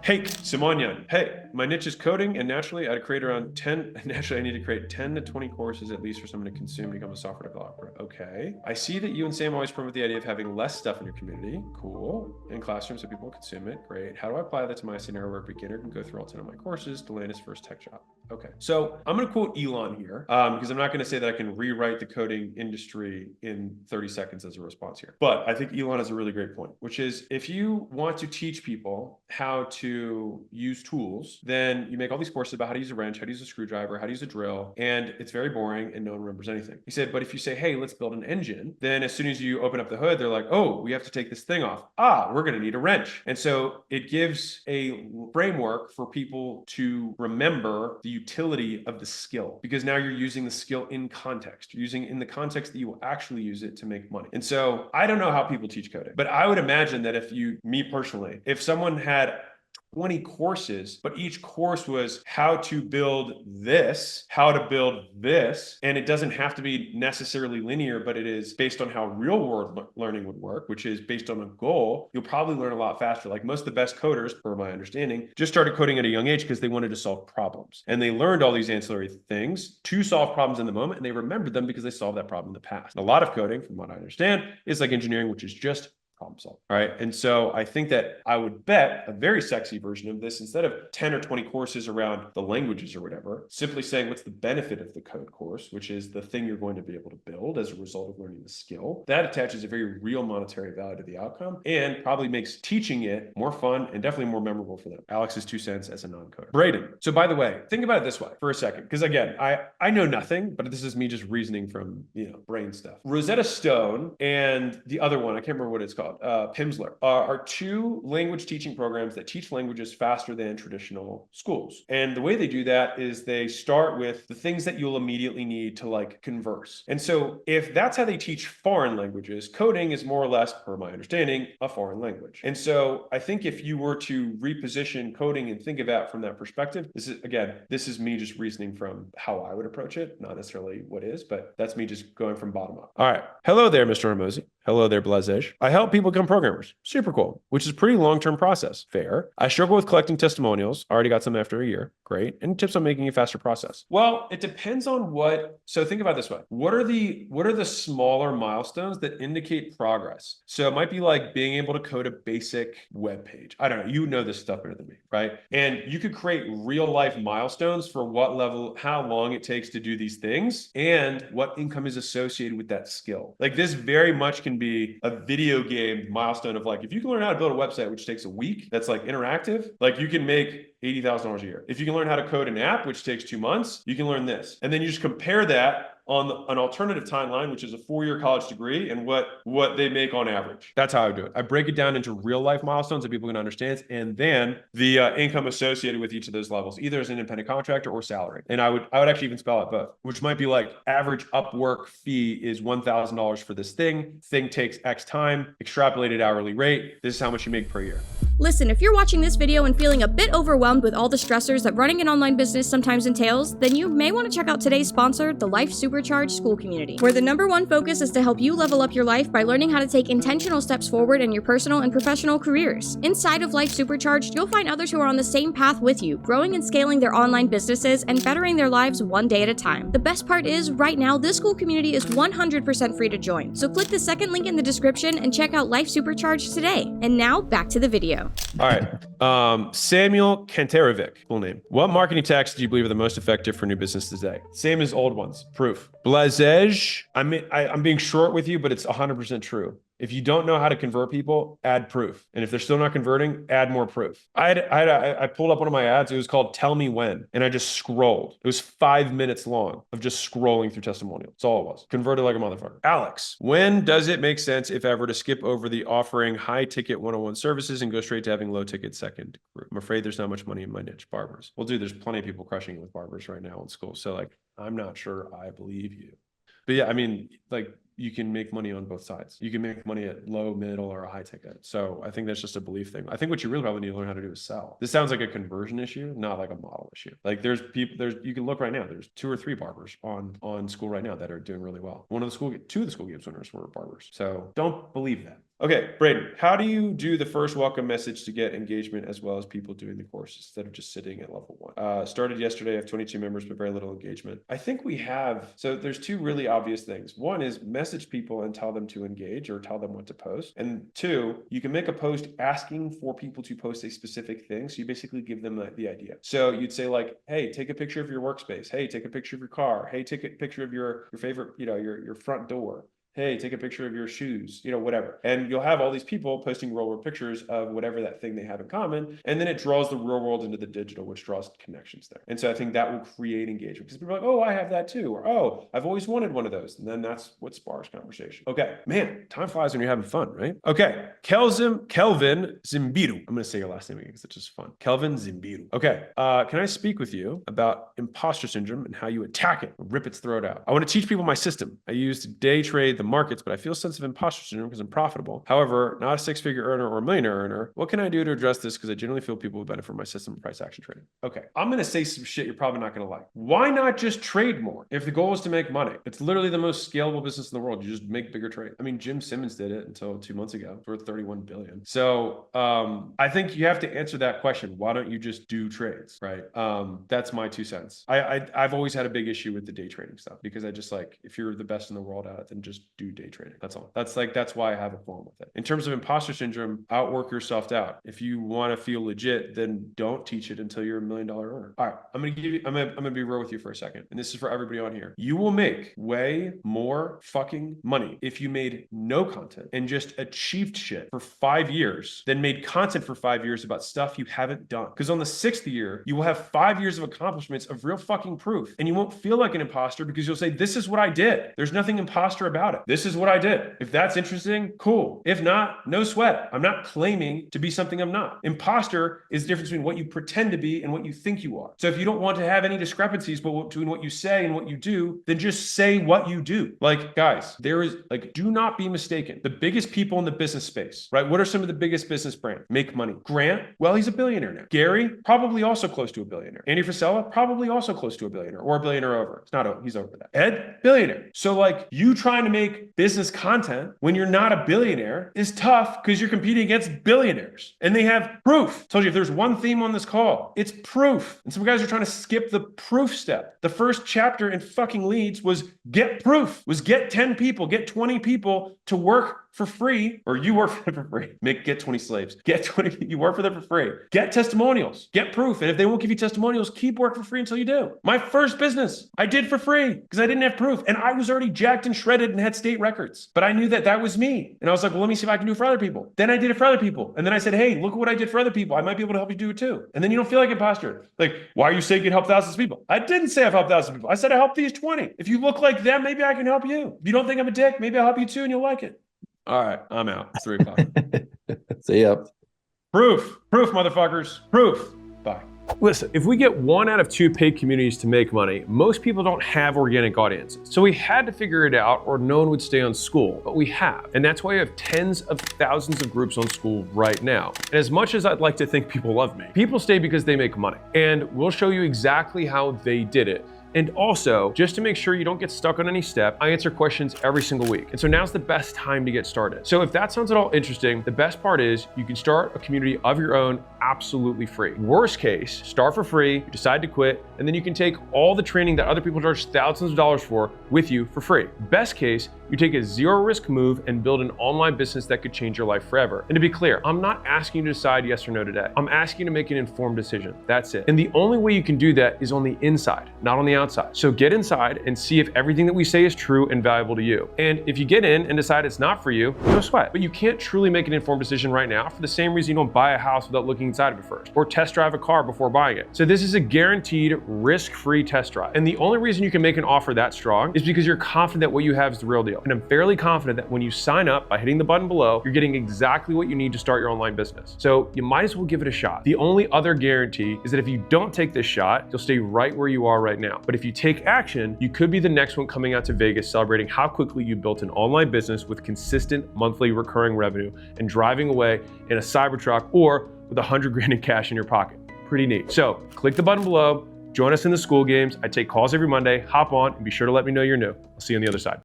Hey, Simonyan. Hey, my niche is coding, and naturally, I'd create around 10. Naturally, I need to create 10 to 20 courses at least for someone to consume to become a software developer. Okay. I see that you and Sam always promote the idea of having less stuff in your community. Cool. In classrooms so people consume it. Great. How do I apply that to my scenario where a beginner can go through all 10 of my courses to land his first tech job? Okay. So I'm going to quote Elon here because I'm not going to say that I can rewrite the coding industry in 30 seconds as a response here. But I think Elon has a really great point, which is if you want to teach people how to use tools, then you make all these courses about how to use a wrench, how to use a screwdriver, how to use a drill, and it's very boring and no one remembers anything. He said, but if you say, hey, let's build an engine, then as soon as you open up the hood, they're like, oh, we have to take this thing off. We're going to need a wrench. And so it gives a framework for people to remember the utility of the skill, because now you're using the skill in context. You're using it in the context that you will actually use it to make money. And so I don't know how people teach coding, but I would imagine that me personally, if someone had 20 courses, but each course was how to build this, and it doesn't have to be necessarily linear, but it is based on how real world learning would work, which is based on a goal. You'll probably learn a lot faster. Like most of the best coders, per my understanding, just started coding at a young age because they wanted to solve problems. And they learned all these ancillary things to solve problems in the moment, and they remembered them because they solved that problem in the past. And a lot of coding, from what I understand, is like engineering, which is just problem solve. All right. And so I think that I would bet a very sexy version of this, instead of 10 or 20 courses around the languages or whatever, simply saying what's the benefit of the code course, which is the thing you're going to be able to build as a result of learning the skill. That attaches a very real monetary value to the outcome and probably makes teaching it more fun and definitely more memorable for them. Alex's 2 cents as a non-coder. Braden. So by the way, think about it this way for a second, because again, I know nothing, but this is me just reasoning from, brain stuff. Rosetta Stone and the other one, I can't remember what it's called, Pimsleur, are 2 language teaching programs that teach languages faster than traditional schools. And the way they do that is they start with the things that you'll immediately need to like converse. And so if that's how they teach foreign languages, coding is more or less, per my understanding, a foreign language. And so I think if you were to reposition coding and think about it from that perspective, this is me just reasoning from how I would approach it, not necessarily what is, but that's me just going from bottom up. All right. Hello there, Mr. Hormozi. Hello there, Blazej. I help people become programmers. Super cool, which is a pretty long-term process. Fair. I struggle with collecting testimonials. Already got some after a year. Great. Any tips on making a faster process? Well, it depends on so think about it this way. What are the smaller milestones that indicate progress? So it might be like being able to code a basic web page. I don't know. You know this stuff better than me, right? And you could create real life milestones for what level, how long it takes to do these things, and what income is associated with that skill. Like this very much can be a video game milestone of like, if you can learn how to build a website, which takes a week, that's like interactive, like you can make $80,000 a year. If you can learn how to code an app, which takes 2 months, you can learn this. And then you just compare that on an alternative timeline, which is a 4-year college degree, and what they make on average. That's how I do it. I break it down into real life milestones that people can understand, and then the income associated with each of those levels, either as an independent contractor or salary. And I would actually even spell out both, which might be like average Upwork fee is $1,000 for this thing. Thing takes X time, extrapolated hourly rate. This is how much you make per year. Listen, if you're watching this video and feeling a bit overwhelmed with all the stressors that running an online business sometimes entails, then you may want to check out today's sponsor, the Life Supercharged School Community, where the #1 focus is to help you level up your life by learning how to take intentional steps forward in your personal and professional careers. Inside of Life Supercharged, you'll find others who are on the same path with you, growing and scaling their online businesses and bettering their lives one day at a time. The best part is, right now, this school community is 100% free to join. So click the second link in the description and check out Life Supercharged today. And now, back to the video. All right. Samuel Kantarovic, cool name. What marketing tactics do you believe are the most effective for new business today? Same as old ones. Proof. Blazej, I'm being short with you, but it's 100% true. If you don't know how to convert people, add proof. And if they're still not converting, add more proof. I pulled up one of my ads. It was called Tell Me When. And I just scrolled. It was 5 minutes long of just scrolling through testimonials. That's all it was. Converted like a motherfucker. Alex, when does it make sense, if ever, to skip over the offering high ticket one-on-one services and go straight to having low ticket second group? I'm afraid there's not much money in my niche, barbers. Well, dude, there's plenty of people crushing it with barbers right now in school. So like, I'm not sure I believe you. But yeah, I mean, like, you can make money on both sides. You can make money at low, middle, or a high ticket. So I think that's just a belief thing. I think what you really probably need to learn how to do is sell. This sounds like a conversion issue, not like a model issue. Like you can look right now, there's 2 or 3 barbers on Skool right now that are doing really well. 2 of the Skool Games winners were barbers. So don't believe that. Okay, Braden, how do you do the first welcome message to get engagement as well as people doing the course instead of just sitting at level 1? Started yesterday, I have 22 members, but very little engagement. I think we have, so there's two really obvious things. One is message people and tell them to engage or tell them what to post. And two, you can make a post asking for people to post a specific thing. So you basically give them the idea. So you'd say like, hey, take a picture of your workspace. Hey, take a picture of your car. Hey, take a picture of your favorite, your front door. Hey, take a picture of your shoes, whatever. And you'll have all these people posting real world pictures of whatever that thing they have in common. And then it draws the real world into the digital, which draws connections there. And so I think that will create engagement because people are like, oh, I have that too. Or, oh, I've always wanted one of those. And then that's what sparks conversation. Okay, man, time flies when you're having fun, right? Okay, Kelvin Zimbiru. I'm going to say your last name again because it's just fun. Kelvin Zimbiru. Okay, can I speak with you about imposter syndrome and how you attack it, rip its throat out? I want to teach people my system. I use day trade the markets, but I feel a sense of imposter syndrome because I'm profitable. However, not a six-figure earner or a millionaire earner. What can I do to address this? Because I generally feel people will benefit from my system of price action trading. Okay, I'm going to say some shit you're probably not going to like. Why not just trade more? If the goal is to make money, it's literally the most scalable business in the world. You just make bigger trades. I mean, Jim Simmons did it until 2 months ago. It's worth 31 billion. So I think you have to answer that question. Why don't you just do trades, right? That's my 2 cents. I've always had a big issue with the day trading stuff because I just like, if you're the best in the world at it, then just do day trading. That's all. That's why I have a qualm with it. In terms of imposter syndrome, outwork yourself out. If you want to feel legit, then don't teach it until you're $1 million earner. All right, I'm gonna be real with you for a second, and this is for everybody on here. You will make way more fucking money if you made no content and just achieved shit for 5 years than made content for 5 years about stuff you haven't done. Because on the 6th year, you will have 5 years of accomplishments of real fucking proof, and you won't feel like an imposter because you'll say, "This is what I did. There's nothing imposter about it. This is what I did." If that's interesting, cool. If not, no sweat. I'm not claiming to be something I'm not. Imposter is the difference between what you pretend to be and what you think you are. So if you don't want to have any discrepancies between what you say and what you do, then just say what you do. Like, guys, do not be mistaken. The biggest people in the business space, right? What are some of the biggest business brands? Make money. Grant, well, he's a billionaire now. Gary, probably also close to a billionaire. Andy Frisella, probably also close to a billionaire or a billionaire over. He's over that. Ed, billionaire. So like you trying to make business content when you're not a billionaire is tough because you're competing against billionaires and they have proof. I told you if there's one theme on this call, it's proof. And some guys are trying to skip the proof step. The first chapter in fucking Leads was get proof, was get 10 people, get 20 people to work for free, or you work for them for free. Get 20 slaves. Get 20, you work for them for free. Get testimonials, get proof. And if they won't give you testimonials, keep working for free until you do. My first business, I did for free because I didn't have proof. And I was already jacked and shredded and had state records. But I knew that was me. And I was like, well, let me see if I can do it for other people. Then I did it for other people. And then I said, hey, look at what I did for other people. I might be able to help you do it too. And then you don't feel like an imposter. Like, why are you saying you can help thousands of people? I didn't say I've helped thousands of people. I said I helped these 20. If you look like them, maybe I can help you. If you don't think I'm a dick, maybe I'll help you too and you'll like it. All right, I'm out. It's 3 o'clock. See ya. Proof, motherfuckers. Proof. Bye. Listen, if we get 1 out of 2 paid communities to make money, most people don't have organic audiences. So we had to figure it out or no one would stay on Skool, but we have. And that's why we have tens of thousands of groups on Skool right now. And as much as I'd like to think people love me, people stay because they make money. And we'll show you exactly how they did it. And also, just to make sure you don't get stuck on any step, I answer questions every single week. And so now's the best time to get started. So if that sounds at all interesting, the best part is you can start a community of your own absolutely free. Worst case, start for free, you decide to quit, and then you can take all the training that other people charge thousands of dollars for with you for free. Best case, you take a zero risk move and build an online business that could change your life forever. And to be clear, I'm not asking you to decide yes or no today. I'm asking you to make an informed decision. That's it. And the only way you can do that is on the inside, not on the outside. So get inside and see if everything that we say is true and valuable to you. And if you get in and decide it's not for you, no sweat. But you can't truly make an informed decision right now for the same reason you don't buy a house without looking inside of it first, or test drive a car before buying it. So this is a guaranteed risk-free test drive. And the only reason you can make an offer that strong is because you're confident that what you have is the real deal. And I'm fairly confident that when you sign up by hitting the button below, you're getting exactly what you need to start your online business. So you might as well give it a shot. The only other guarantee is that if you don't take this shot, you'll stay right where you are right now. But if you take action, you could be the next one coming out to Vegas celebrating how quickly you built an online business with consistent monthly recurring revenue and driving away in a Cybertruck or with 100 grand in cash in your pocket. Pretty neat. So click the button below, join us in the Skool games. I take calls every Monday, hop on and be sure to let me know you're new. I'll see you on the other side.